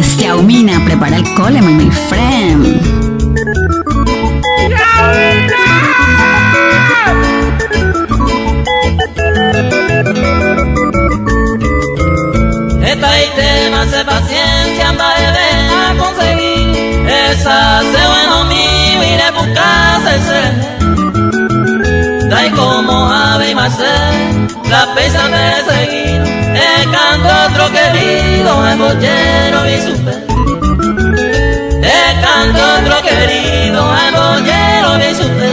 Xiaomina, prepara el coleman, my friend. Esta y tema hace paciencia, anda a conseguir. Esa se bueno mío, iré a buscarse ese. Dai como ave y marcel, la pesa de seguir. El canto otro querido, el bollero y su pe. El canto otro querido, el bollero y su pe.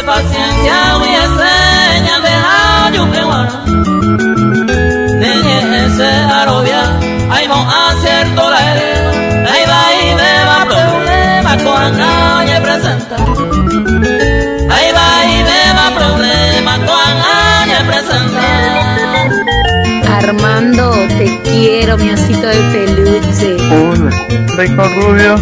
Paciencia voy a enseñar de año que guarda. Niñe ese arobia, ahí no acierto la hereda. Ahí va y me va problema con nadie presenta. Ahí va y me va problema con nadie presenta. Armando, te quiero, mi osito de peluche. Hola, rico rubio.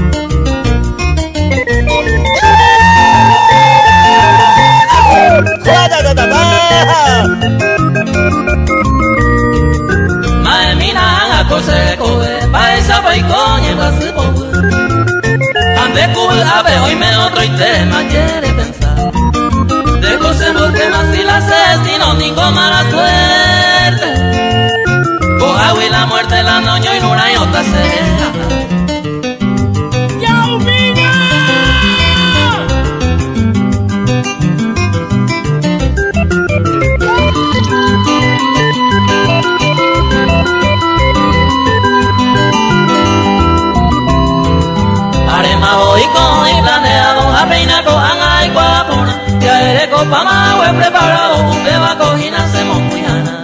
Mae mina a cose coe, paisa pai coñe basi powe. Ande cool ave hoy me otro y tema quiere pensar. De cose porque más si la sé, si no tengo mala suerte. Coja y la muerte, la noño y luna y otra sea. Hoy con y planeado a peina con anga y guapona. Ya eres copa más preparado, un beba cojina se moncuiana.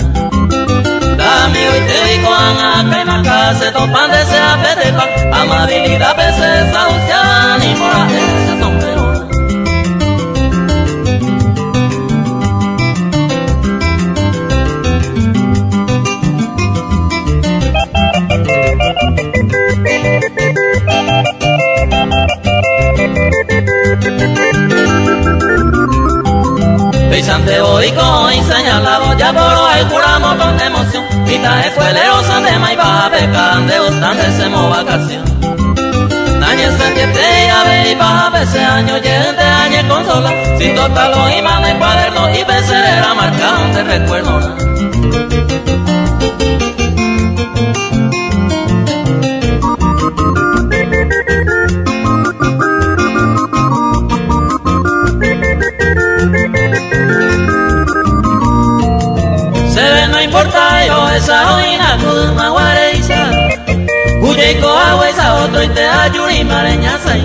Dame hoy te vi con anga, caima case, topan de se apetepa. Amabilidad, pese, saluciana y mora ese sombrero. Pisante hoy con y señalado, ya por hoy juramos con emoción. Vita escuelero san de maiba, pecan de bastante se vacación. Dañe se entiende ya ve y baja ese año, llegue año consola. Sin total los imanes, cuadernos y becerera marcados de recuerdo. No importa yo esa oina kuma guareisa. Uyeiko agua esa otro y te ayuri mareña sai.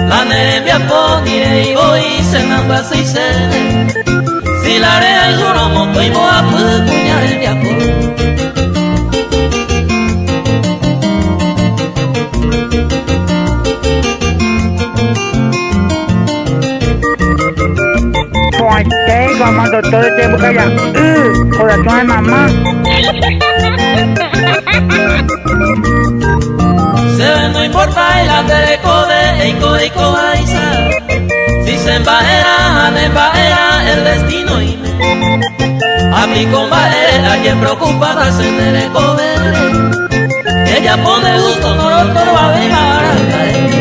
La nervia podire y voy cenando se si la rea y juro moto y voy a puñar el viajo. Armando todo el tiempo que allá. Corazón de mamá. Se no importa el atereco de Eiko Aisa. Si se embajera, el destino y me. Aplico bajera, quien preocupada se endereco ver. Ella pone gusto, no lo va a dejar a caer.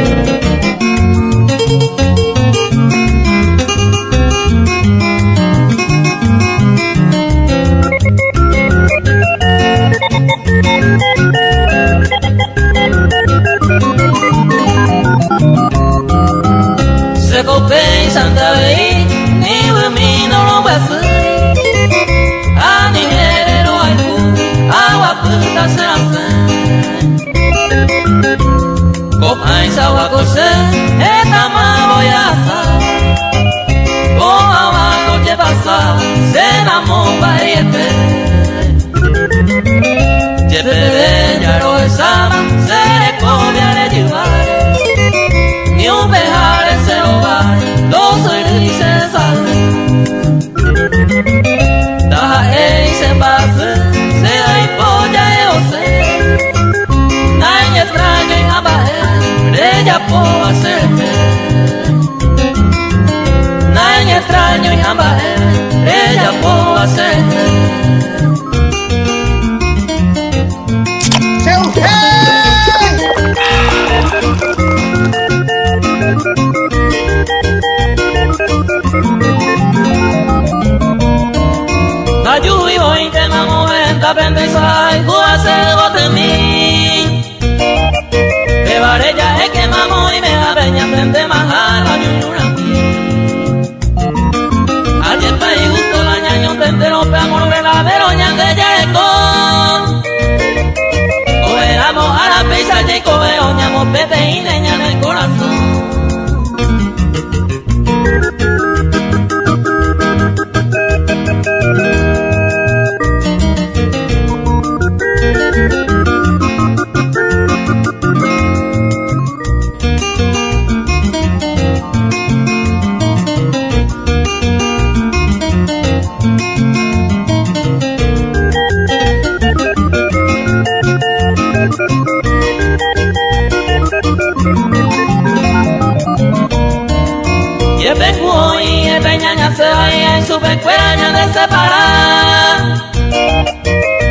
Se copé y Santa Fe, ni mi no lo va a hacer. A ni no hay agua puta se hace. Copa y agua cose, esta más voy a hacer. Como abajo que pasa, se enamora y Lleve ya lo esama, se le come a llevar. Ni un bejar se lo va, dos dices puedo hacer. Nadie extraño y ambas ella puedo hacer. Ayuy hoy te mamo venta pendezai guase gotemi. Te varella es que mamo y me aveña tende majara ñuñurami. Ayer paí gusto la ñaño tende no pe amor verdadero ñande yeco. Cogeramos a la pizza y cobeo ñamo pete y neña en el corazón. Y vengo y peñaña se va y su pecueña de separar.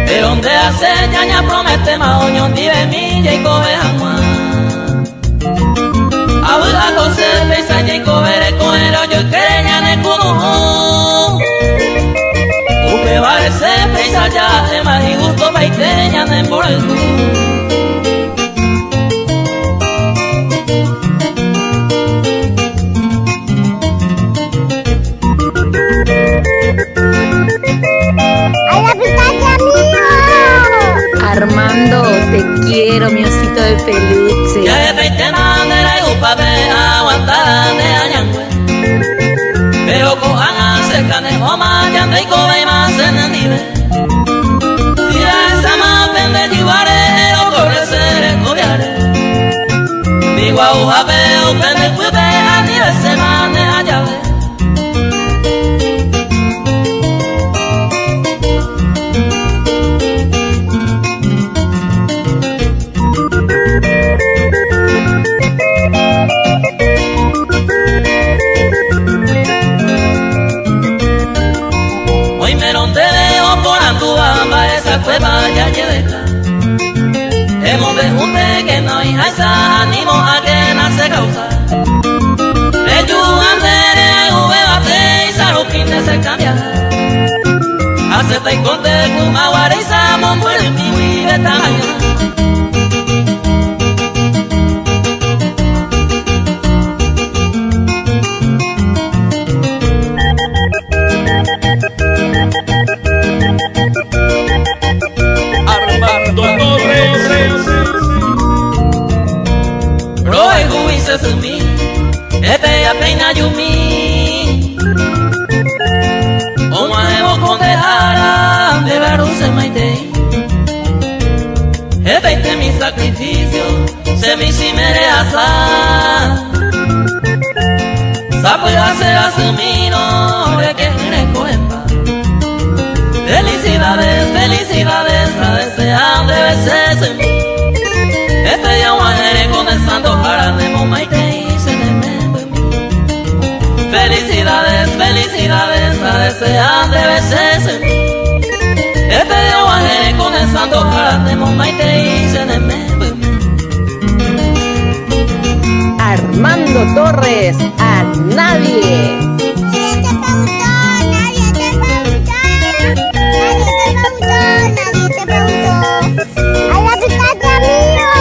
De donde hace ñaña promete maoño vive milla y coge agua. Abuela José pesa y cogeré cogeré yo quereña de cunujo. Upe va ese pesa ya de más y gusto paiteña de por el culo. Armando, te quiero, mi osito de peluche. Ya es 20 manera y upa de aguantar de añangüe. Pero cojan a cerca de Oma, ya anda y cobe más en el nivel. Si la esa más vende llevaré, o corre ser cobiaré. Digo a uja veo, prende el cuipe, a nivel se maneja llave. Cueva ya lleva hemos de junte que no hay esa ánimo a que nace causa ellos andere bate y saruquín de se cambia hacete y conte kuma guariza muere mi vive tamaño. Este ya peina yumi o maebo con dejara de veruse maitei. Este mi sacrificio se me simere asa. Sapo ya se asumino de que recogemba. Felicidades, felicidades, a desear de veces. Este ya guanere comenzando para demo maitei. Felicidades, felicidades, a desear de veces. Este día guajere con el santo jarate, momaite y se de Armando Torres, a nadie. Nadie te preguntó, nadie te preguntó, nadie te preguntó. ¡Ay, la pitaca mío!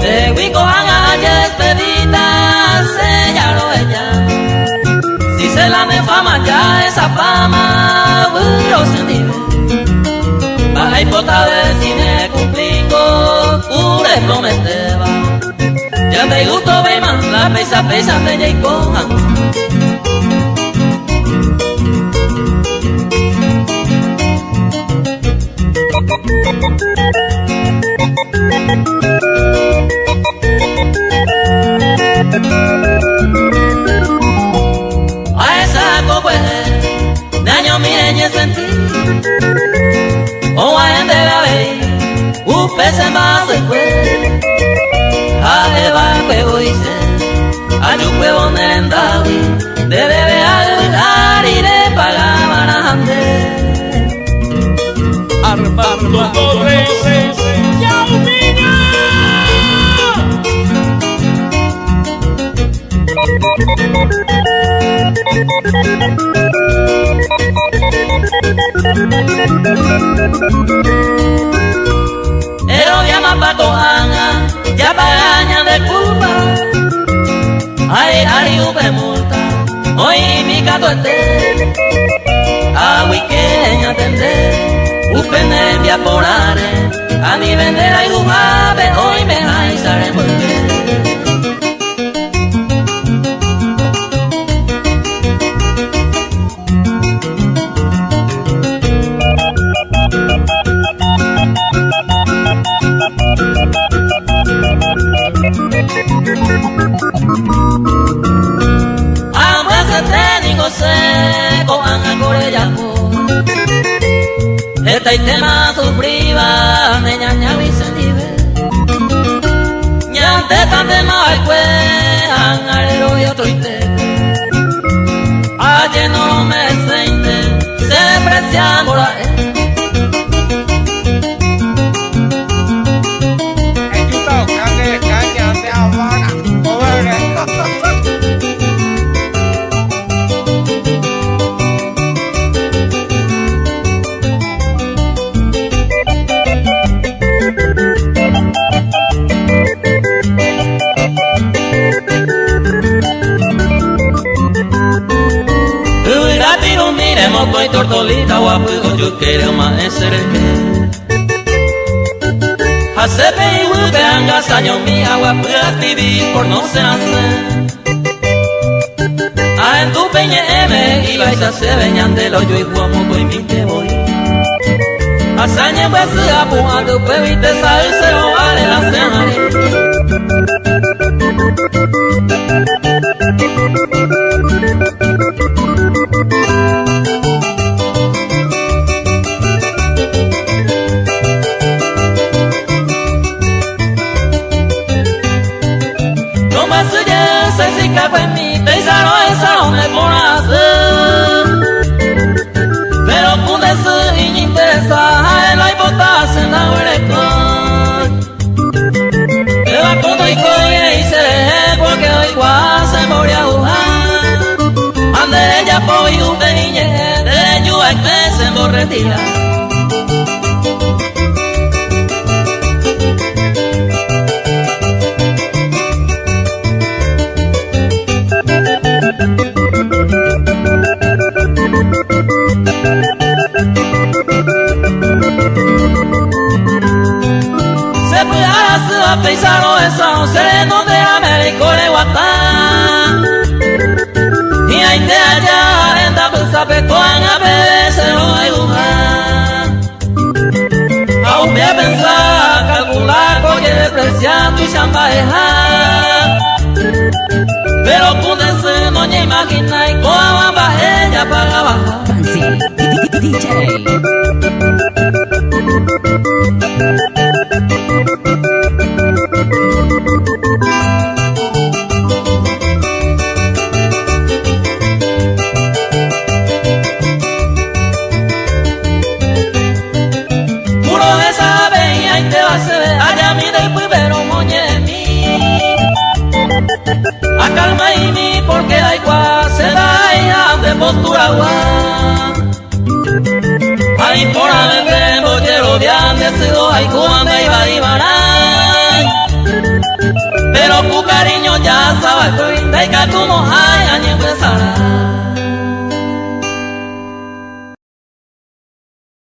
De Huico a despedida, sellalo ella. Si se la me fama ya esa fama, burro se nive. Baja hipota del cine cumplico, cure prometeba. Ya te gusto ve más la pesa de Jacob. A esa copa daño mi eñe sentí o a gente la ley un pez en más después yo puedo merendar, de bebé al y le pagaban a Andrés. Armando Torres, ¡Yaumina! Pero llama pa' Tojana, ya pagaña de culpa. Ay, ari upe multa, hoy mi gato esté. Agui queña tendé, upe ne envia por are. A mi vendera y ujabe, hoy me hay sare por qué. Esta y tema sufriba, me ñaña Vicentibe. Ñante tan de maicue, angarero y otro ite. Ayer no me siente, se precia por ahí. Moto y tortolita guapo yo quiero más ser el que Hacepe y hupe angas año mi agua puedas vivir por no ser hacer. A en tu peñe M y vais a se veñan del hoyo y guamo y mi te voy. Hazañe pues a pujar tu pebite saber se lo vale la cena. Pues mi pensaro esa no me pone a hacer. Pero con eso y me interesa el hay botas en la huereca. Me va con y coye y se porque hoy cual se moría a jugar. Ande ella po y un niñe de yo hay que se morretira. Se puede hacer pensar eso, sereno de América de Guatán. Y hay de allá en la bolsa pecuan a veces lo hay lugar. Aún voy a pensar, calcular, porque despreciando y chambajear. Pero con ese no me imagina y cómo baja ella para bajar. Fancy DJ. Puro de esa veía y te va a ser allá mi del primero moñe mi. A calma y mi porque da igual se da ya de postura agua. Ay por haber vemos quiero bien decido ay como me iba a ibarar. Pero tu cariño ya sabes que